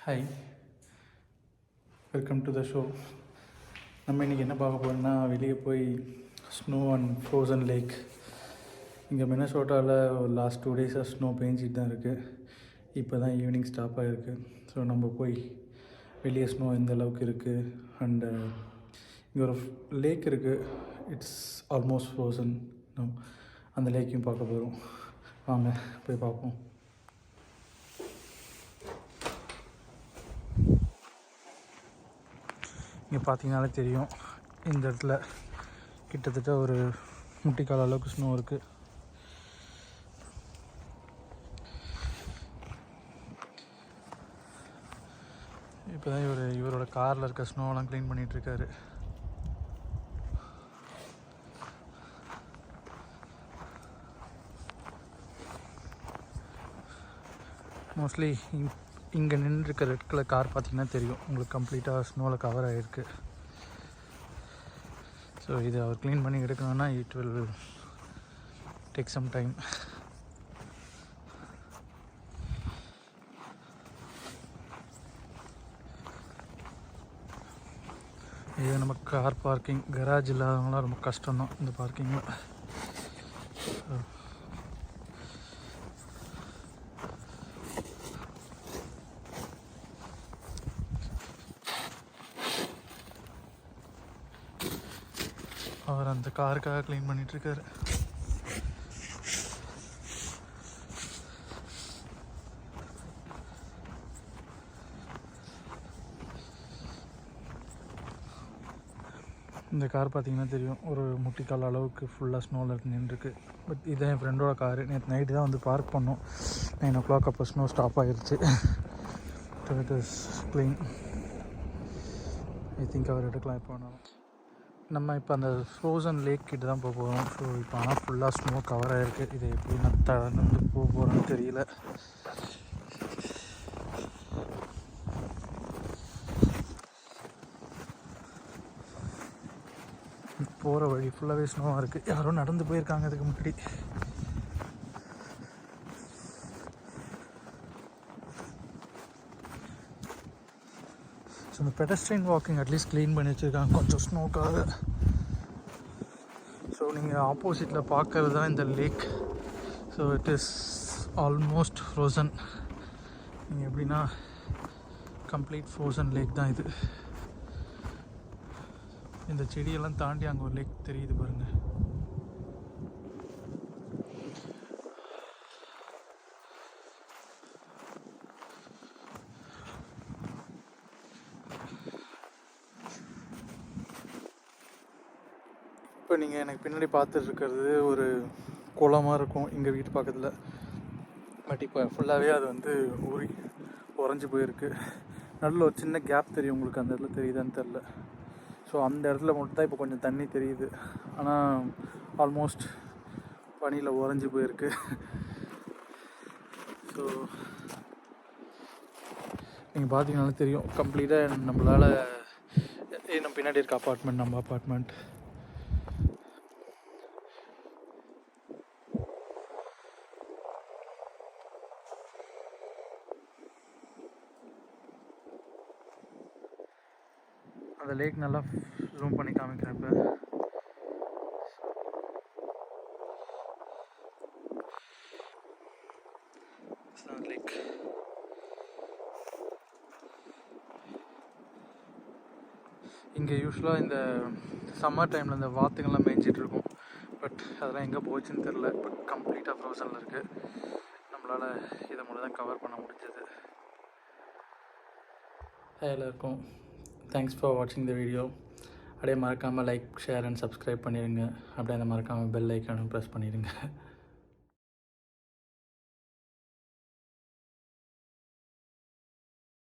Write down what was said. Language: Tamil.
Hi, welcome to the show. நம்ம இன்றைக்கி என்ன பார்க்க போகிறோம்னா, வெளியே போய் ஸ்னோ அண்ட் ஃப்ரோசன் லேக். இங்கே மினசோட்டாவில் ஒரு லாஸ்ட் 2 டேஸாக ஸ்னோ பேஞ்சிட்டு தான் இருக்குது. இப்போ தான் ஈவினிங் ஸ்டாப் ஆகிருக்கு. ஸோ நம்ம போய் வெளியே ஸ்னோ எந்த அளவுக்கு இருக்குது அண்டு இங்கே ஒரு லேக் இருக்குது. It's almost frozen. அந்த லேக்கையும் பார்க்க போகிறோம். வாங்க போய் பார்ப்போம். இங்கே பார்த்தீங்கனாலே தெரியும், இந்த இடத்துல கிட்டத்தட்ட ஒரு முட்டிக்கால் அளவுக்கு ஸ்னோ இருக்குது. இப்போ தான் இவரோட காரில் இருக்க ஸ்னோவெல்லாம் க்ளீன் பண்ணிகிட்ருக்காரு. மோஸ்ட்லி இங்கே நின்றுருக்க ரெட் கலர் கார் பார்த்திங்கன்னா தெரியும் உங்களுக்கு, கம்ப்ளீட்டாக ஸ்னோவில் கவர் ஆகிருக்கு. ஸோ இது அவர் க்ளீன் பண்ணி எடுக்கணும்னா it will take some time. இது நம்ம கார் பார்க்கிங், கராஜ் இல்லாதவங்களாம் ரொம்ப கஷ்டம்தான் இந்த பார்க்கிங்கில். அவர் அந்த காருக்காக க்ளீன் பண்ணிகிட்ருக்காரு. இந்த கார் பார்த்திங்கன்னா தெரியும், ஒரு முட்டிக்கால் அளவுக்கு ஃபுல்லாக ஸ்னோவில் நின்றுருக்கு. பட் இதான் என் ஃப்ரெண்டோட காரு. நேற்று நைட்டு தான் வந்து பார்க் பண்ணோம். 9 o'clock அப்போ ஸ்னோ ஸ்டாப் ஆகிருச்சு. It is clean. I think அவர் எடுக்கலாம் இப்போ வேணாலும். நம்ம இப்போ அந்த ஃப்ரோசன் லேக் கிட்ட தான் போக போகிறோம். ஸோ இப்போ ஆனால் ஃபுல்லாக ஸ்னோ கவர் ஆகிருக்கு. இது எப்படி நான் நடந்து போக போகிறேன்னு தெரியல. போகிற வழி ஃபுல்லாகவே ஸ்னோவாக இருக்குது. யாரோ நடந்து போயிருக்காங்க அதுக்கு முன்னாடி. ஸோ இந்த பெடஸ்ட்ரியன் வாக்கிங் அட்லீஸ்ட் க்ளீன் பண்ணி வச்சுருக்காங்க கொஞ்சம் ஸ்னோக்காக. ஸோ நீங்கள் ஆப்போசிட்டில் பார்க்கறது தான் இந்த lake. So it is almost frozen. நீங்கள் எப்படின்னா கம்ப்ளீட் ஃப்ரோசன் லேக் தான் இது. இந்த செடியெல்லாம் தாண்டி அங்கே ஒரு லேக் தெரியுது பாருங்கள். இப்போ நீங்கள் எனக்கு பின்னாடி பார்த்துட்ருக்கிறது ஒரு குளமாக இருக்கும் எங்கள் வீட்டு பக்கத்தில். பட் இப்போ ஃபுல்லாகவே அது வந்து உறைஞ்சி போயிருக்கு. நல்ல ஒரு சின்ன கேப் தெரியும் உங்களுக்கு, அந்த இடத்துல தெரியுதான்னு தெரில. ஸோ அந்த இடத்துல மட்டும் தான் இப்போ கொஞ்சம் தண்ணி தெரியுது. ஆனால் ஆல்மோஸ்ட் பனியில் உறைஞ்சி போயிருக்கு. ஸோ நீங்கள் பார்த்தீங்கன்னாலும் தெரியும், கம்ப்ளீட்டாக நம்மளால் நம்ம பின்னாடி இருக்க அப்பார்ட்மெண்ட், நம்ம அப்பார்ட்மெண்ட். அந்த லேக் நல்லா ஜூம் பண்ணி காமிக்கிறேன் இப்போ. லேக் இங்கே யூஸ்வலாக இந்த சம்மர் டைமில் இந்த வாத்துங்கள்லாம் மேய்ஞ்சிட்ருக்கும். பட் அதெல்லாம் எங்கே போச்சுன்னு தெரில. பட் கம்ப்ளீட்டாக ஃப்ரோசனில் இருக்குது. நம்மளால் இதை மட்டும் தான் கவர் பண்ண முடிஞ்சது. எல்லாருக்கும் தேங்க்ஸ் ஃபார் வாட்சிங் த வீடியோ. அப்படியே மறக்காமல் லைக், ஷேர் அண்ட் சப்ஸ்கிரைப் பண்ணிடுங்க. அப்படியே அந்த மறக்காமல் பெல் ஐக்கானும் ப்ரெஸ் பண்ணிடுங்க.